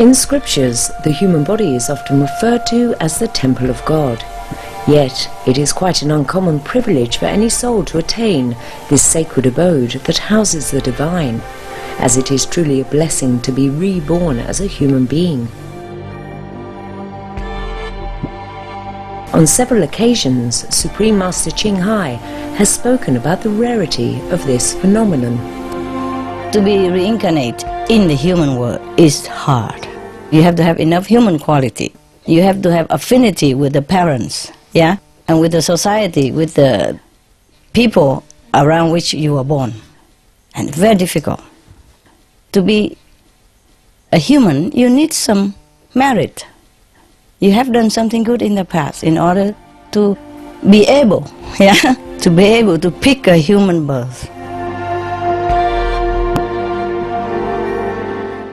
In scriptures, the human body is often referred to as the temple of God. Yet, it is quite an uncommon privilege for any soul to attain this sacred abode that houses the divine, as it is truly a blessing to be reborn as a human being. On several occasions, Supreme Master Ching Hai has spoken about the rarity of this phenomenon. To be reincarnate in the human world is hard. You have to have enough human quality. You have to have affinity with the parents, yeah, and with the society, with the people around which you were born. And very difficult. To be a human, you need some merit. You have done something good in the past in order to be able, yeah, to be able to pick a human birth.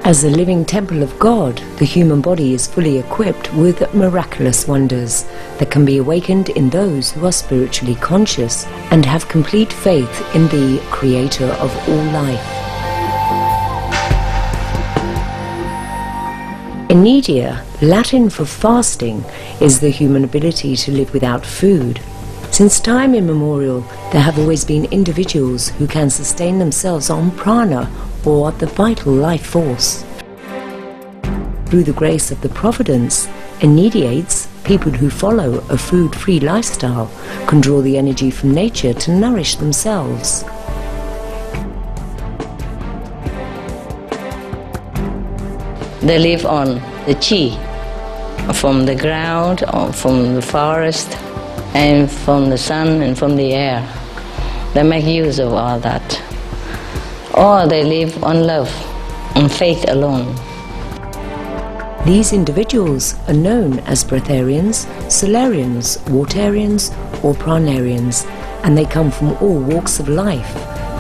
As the living temple of God, the human body is fully equipped with miraculous wonders that can be awakened in those who are spiritually conscious and have complete faith in the Creator of all life. Inedia, Latin for fasting, is the human ability to live without food. Since time immemorial, there have always been individuals who can sustain themselves on prana, or the vital life force. Through the grace of the Providence, Inediates, people who follow a food-free lifestyle, can draw the energy from nature to nourish themselves. They live on the chi, from the ground, or from the forest, and from the sun and from the air. They make use of all that. Or they live on love, on faith alone. These individuals are known as breatharians, solarians, watarians, or pranarians, and they come from all walks of life,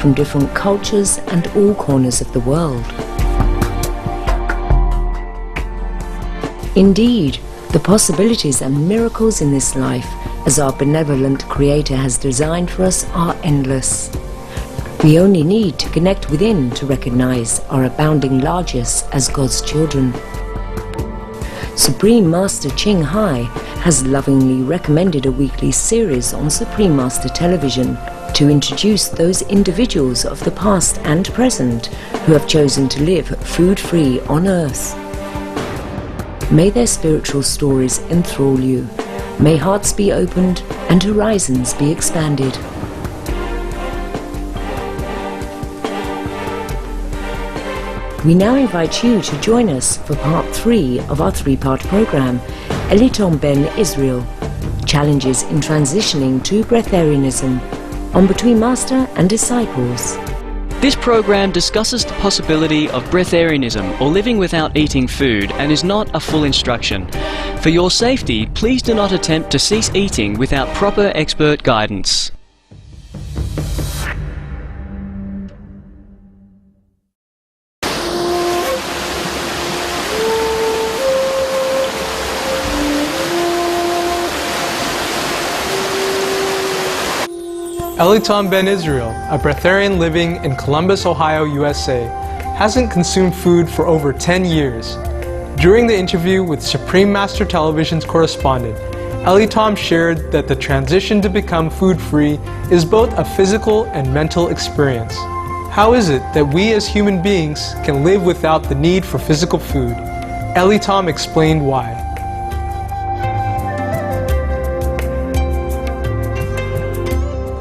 from different cultures and all corners of the world. Indeed, the possibilities and miracles in this life, as our benevolent Creator has designed for us, are endless. We only need to connect within to recognize our abounding largesse as God's children. Supreme Master Ching Hai has lovingly recommended a weekly series on Supreme Master Television to introduce those individuals of the past and present who have chosen to live food-free on earth. May their spiritual stories enthrall you. May hearts be opened and horizons be expanded. We now invite you to join us for part 3 of our 3-part program, Elitom Ben Israel, Challenges in Transitioning to Breatharianism, on Between Master and Disciples. This program discusses the possibility of breatharianism, or living without eating food, and is not a full instruction. For your safety, please do not attempt to cease eating without proper expert guidance. Elitom Ben Israel, a breatharian living in Columbus, Ohio, USA, hasn't consumed food for over 10 years. During the interview with Supreme Master Television's correspondent, Elitom shared that the transition to become food-free is both a physical and mental experience. How is it that we as human beings can live without the need for physical food? Elitom explained why.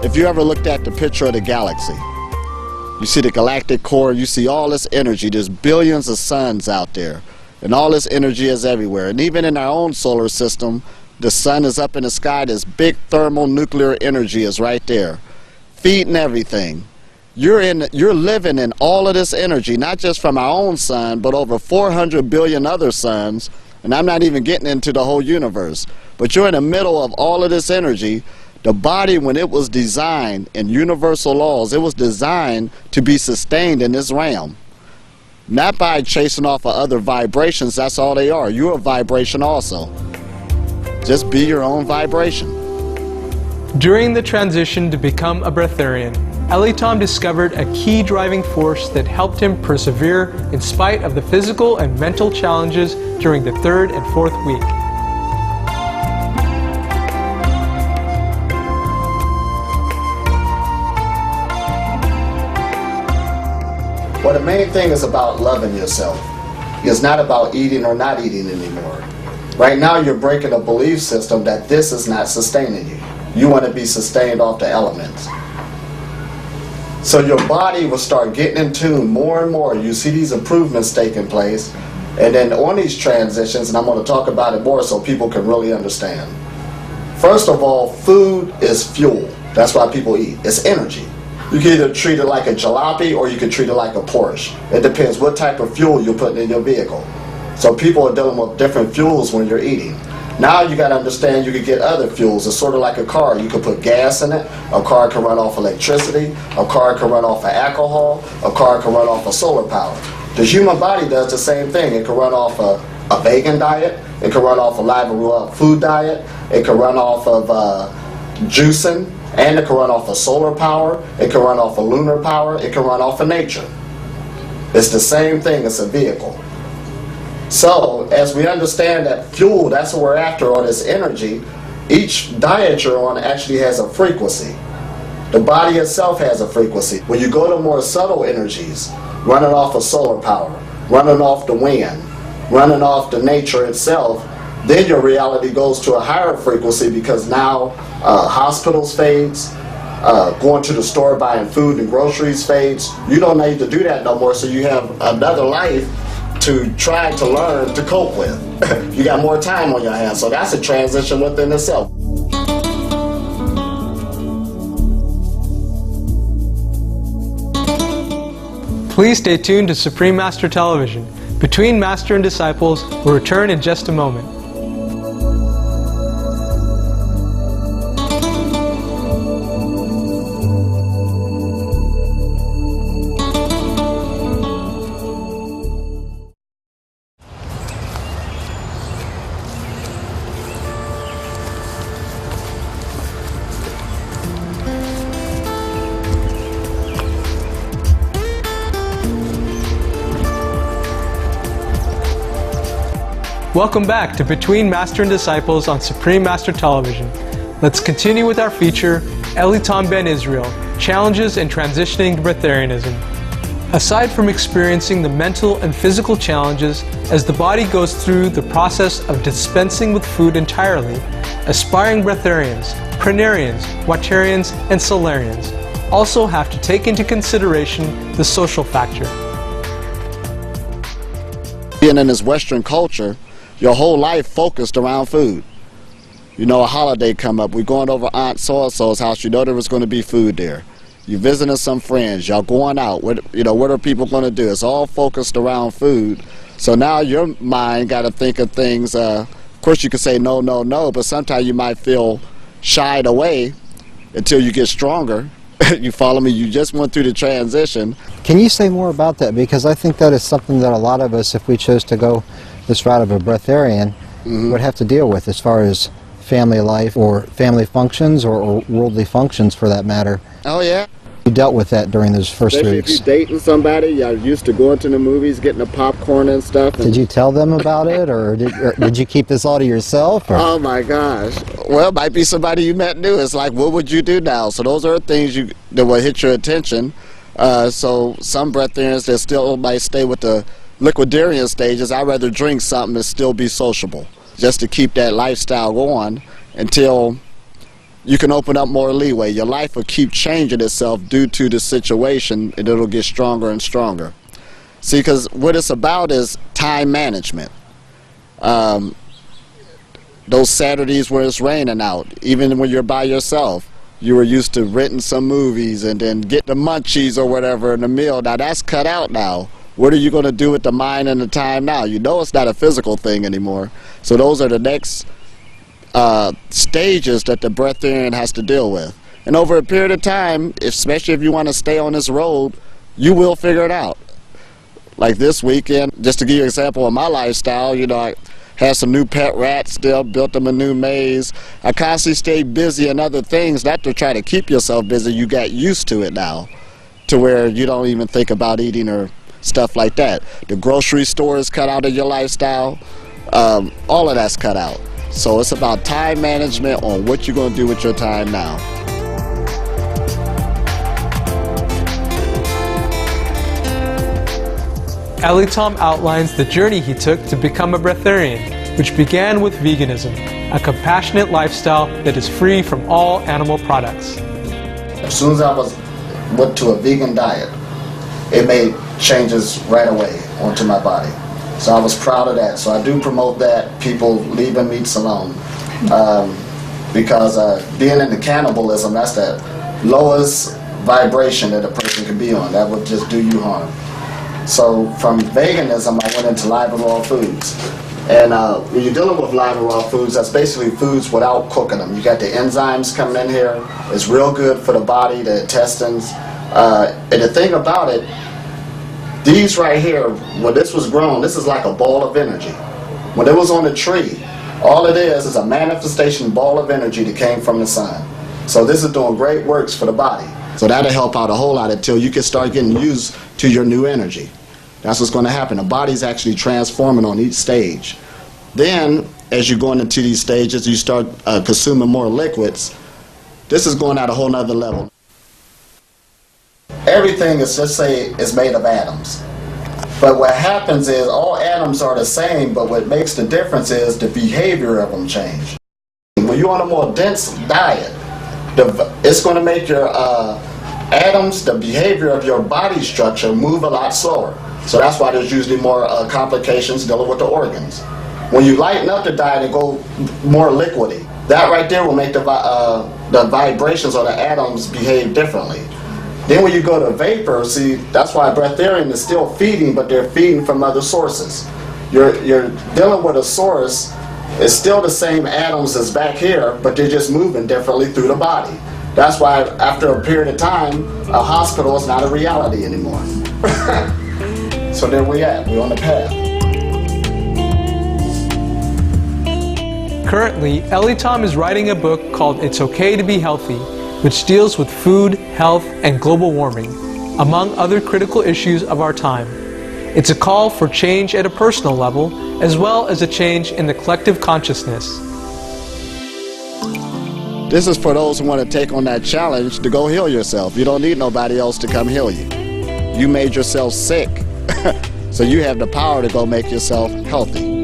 If you ever looked at the picture of the galaxy, you see the galactic core, you see all this energy, there's billions of suns out there, and all this energy is everywhere. And even in our own solar system, the sun is up in the sky, this big thermonuclear energy is right there, feeding everything. You're living in all of this energy, not just from our own sun, but over 400 billion other suns, and I'm not even getting into the whole universe. But you're in the middle of all of this energy. The body, when it was designed in universal laws, it was designed to be sustained in this realm. Not by chasing off of other vibrations, that's all they are. You're a vibration also. Just be your own vibration. During the transition to become a breatharian, Elitom discovered a key driving force that helped him persevere in spite of the physical and mental challenges during the 3rd and 4th week. Well, the main thing is about loving yourself. It's not about eating or not eating anymore. Right now you're breaking a belief system that this is not sustaining you. You want to be sustained off the elements. So your body will start getting in tune more and more. You see these improvements taking place. And then on these transitions, and I'm going to talk about it more so people can really understand. First of all, food is fuel. That's why people eat. It's energy. You can either treat it like a jalopy or you can treat it like a Porsche. It depends what type of fuel you're putting in your vehicle. So people are dealing with different fuels when you're eating. Now you got to understand you could get other fuels. It's sort of like a car. You could put gas in it. A car can run off electricity. A car can run off of alcohol. A car can run off of solar power. The human body does the same thing. It can run off a vegan diet. It can run off a live food diet. It can run off of juicing. And it can run off of solar power, it can run off of lunar power, it can run off of nature. It's the same thing as a vehicle. So, as we understand that fuel, that's what we're after, all this energy, each diet you're on actually has a frequency. The body itself has a frequency. When you go to more subtle energies, running off of solar power, running off the wind, running off the nature itself, then your reality goes to a higher frequency because now hospitals fades, going to the store buying food and groceries fades. You don't need to do that no more, so you have another life to try to learn to cope with. You got more time on your hands, so that's a transition within itself. Please stay tuned to Supreme Master Television. Between Master and Disciples will return in just a moment. Welcome back to Between Master and Disciples on Supreme Master Television. Let's continue with our feature, Elitom Ben Israel, Challenges in Transitioning to Breatharianism. Aside from experiencing the mental and physical challenges as the body goes through the process of dispensing with food entirely, aspiring breatharians, pranarians, watarians, and solarians also have to take into consideration the social factor. Being in this Western culture, your whole life focused around food. You know, a holiday come up, we're going over Aunt so-and-so's house, you know there was going to be food there. You're visiting some friends, y'all going out, what are people going to do? It's all focused around food. So now your mind got to think of things, of course you could say no, no, no, but sometimes you might feel shied away until you get stronger. You follow me? You just went through the transition. Can you say more about that? Because I think that is something that a lot of us, if we chose to go this route of a breatharian, would have to deal with as far as family life or family functions or worldly functions for that matter. Oh yeah. You dealt with that during those first 3 weeks. If you're dating somebody, you're used to going to the movies, getting the popcorn and stuff. Did you tell them about it, or did you keep this all to yourself? Or? Oh my gosh. Well, it might be somebody you met new. It's like, what would you do now? So those are things that will hit your attention. So some breatharians, they still might stay with the liquidarian stages. I'd rather drink something and still be sociable, just to keep that lifestyle going until you can open up more leeway. Your life will keep changing itself due to the situation, and it'll get stronger and stronger. See, because what it's about is time management. Those Saturdays where it's raining out, even when you're by yourself, you were used to renting some movies and then get the munchies or whatever in the meal. Now that's cut out now. What are you going to do with the mind and the time now? You know it's not a physical thing anymore. So those are the next stages that the breatharian has to deal with. And over a period of time, especially if you want to stay on this road, you will figure it out. Like this weekend, just to give you an example of my lifestyle, Had some new pet rats still, built them a new maze. I constantly stayed busy in other things, not to try to keep yourself busy. You got used to it now, to where you don't even think about eating or stuff like that. The grocery store is cut out of your lifestyle. All of that's cut out. So it's about time management on what you're going to do with your time now. Elitom outlines the journey he took to become a breatharian, which began with veganism, a compassionate lifestyle that is free from all animal products. As soon as I went to a vegan diet, it made changes right away onto my body. So I was proud of that. So I do promote that, people leaving meats alone. Because being into cannibalism, that's the lowest vibration that a person can be on. That would just do you harm. So from veganism, I went into live and raw foods. And when you're dealing with live and raw foods, that's basically foods without cooking them. You got the enzymes coming in here. It's real good for the body, the intestines. And the thing about it, these right here, when this was grown, this is like a ball of energy. When it was on the tree, all it is a manifestation ball of energy that came from the sun. So this is doing great works for the body. So that'll help out a whole lot until you can start getting used to your new energy. That's what's going to happen. The body's actually transforming on each stage. Then, as you're going into these stages, you start consuming more liquids. This is going at a whole nother level. Everything is, just say, is made of atoms. But what happens is all atoms are the same, but what makes the difference is the behavior of them change. When you're on a more dense diet, it's going to make your atoms, the behavior of your body structure, move a lot slower. So that's why there's usually more complications dealing with the organs. When you lighten up the diet and go more liquidy, that right there will make the vibrations or the atoms behave differently. Then when you go to vapor, see, that's why breatharian is still feeding, but they're feeding from other sources. You're dealing with a source. It's still the same atoms as back here, but they're just moving differently through the body. That's why after a period of time, a hospital is not a reality anymore. So there we at, we're on the path. Currently, Elitom is writing a book called It's Okay to Be Healthy, which deals with food, health, and global warming, among other critical issues of our time. It's a call for change at a personal level, as well as a change in the collective consciousness. This is for those who want to take on that challenge to go heal yourself. You don't need nobody else to come heal you. You made yourself sick, so you have the power to go make yourself healthy.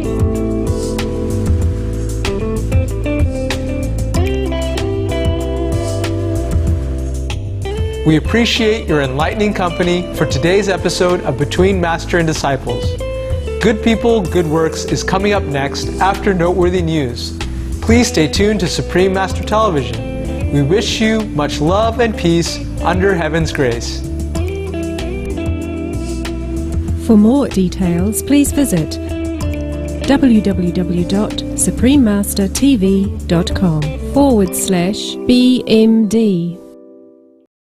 We appreciate your enlightening company for today's episode of Between Master and Disciples. Good People, Good Works is coming up next after Noteworthy News. Please stay tuned to Supreme Master Television. We wish you much love and peace under heaven's grace. For more details, please visit www.suprememastertv.com/BMD.